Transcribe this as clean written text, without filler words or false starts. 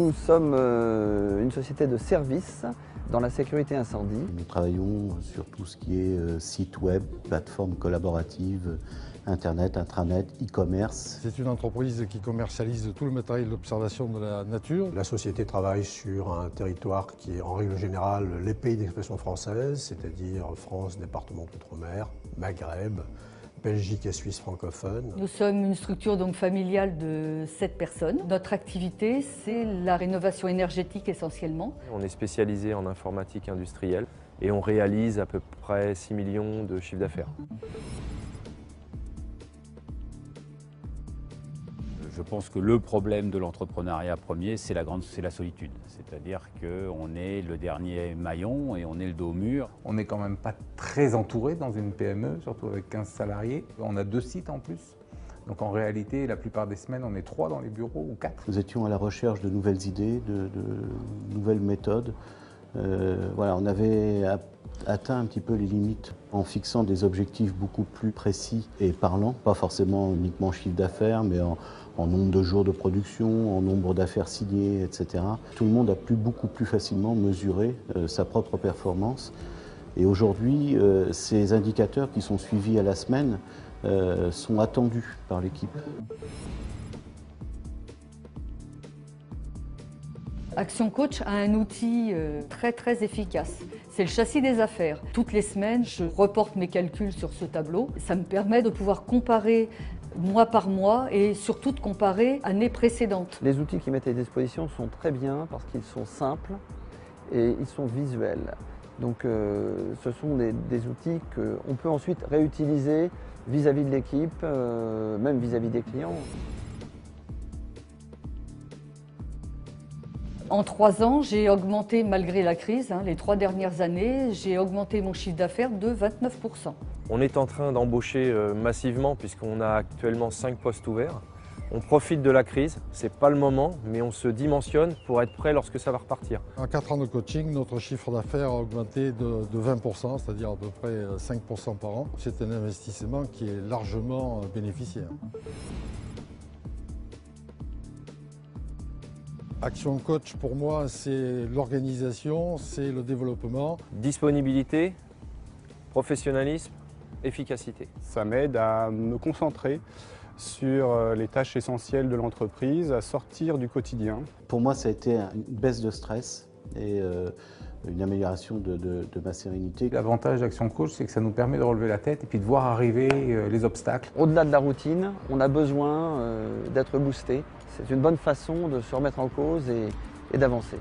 Nous sommes une société de services dans la sécurité incendie. Nous travaillons sur tout ce qui est site web, plateforme collaborative, internet, intranet, e-commerce. C'est une entreprise qui commercialise tout le matériel d'observation de la nature. La société travaille sur un territoire qui est en règle générale les pays d'expression française, c'est-à-dire France, département d'outre-mer, Maghreb, Belgique et Suisse francophone. Nous sommes une structure donc familiale de 7 personnes. Notre activité, c'est la rénovation énergétique essentiellement. On est spécialisé en informatique industrielle et on réalise à peu près 6 millions de chiffre d'affaires. Je pense que le problème de l'entrepreneuriat premier, c'est la solitude. C'est-à-dire qu'on est le dernier maillon et on est le dos au mur. On n'est quand même pas très entouré dans une PME, surtout avec 15 salariés. On a 2 sites en plus. Donc en réalité, la plupart des semaines, on est 3 dans les bureaux ou 4. Nous étions à la recherche de nouvelles idées, de nouvelles méthodes. Voilà, on avait atteint un petit peu les limites en fixant des objectifs beaucoup plus précis et parlants, pas forcément uniquement chiffre d'affaires, mais en nombre de jours de production, en nombre d'affaires signées, etc. Tout le monde a pu beaucoup plus facilement mesurer sa propre performance. Et aujourd'hui, ces indicateurs qui sont suivis à la semaine sont attendus par l'équipe. Action Coach a un outil très efficace. C'est le châssis des affaires. Toutes les semaines, je reporte mes calculs sur ce tableau. Ça me permet de pouvoir comparer mois par mois et surtout de comparer années précédentes. Les outils qui mettent à disposition sont très bien parce qu'ils sont simples et ils sont visuels. Donc ce sont des outils qu'on peut ensuite réutiliser vis-à-vis de l'équipe, même vis-à-vis des clients. En 3 ans, j'ai augmenté, malgré la crise, les 3 dernières années, j'ai augmenté mon chiffre d'affaires de 29%. On est en train d'embaucher massivement puisqu'on a actuellement 5 postes ouverts. On profite de la crise, c'est pas le moment, mais on se dimensionne pour être prêt lorsque ça va repartir. En 4 ans de coaching, notre chiffre d'affaires a augmenté de 20%, c'est-à-dire à peu près 5% par an. C'est un investissement qui est largement bénéficiaire. Action Coach, pour moi, c'est l'organisation, c'est le développement. Disponibilité, professionnalisme, efficacité. Ça m'aide à me concentrer sur les tâches essentielles de l'entreprise, à sortir du quotidien. Pour moi, ça a été une baisse de stress et une amélioration de ma sérénité. L'avantage d'Action Coach, c'est que ça nous permet de relever la tête et puis de voir arriver les obstacles. Au-delà de la routine, on a besoin d'être boosté. C'est une bonne façon de se remettre en cause et d'avancer.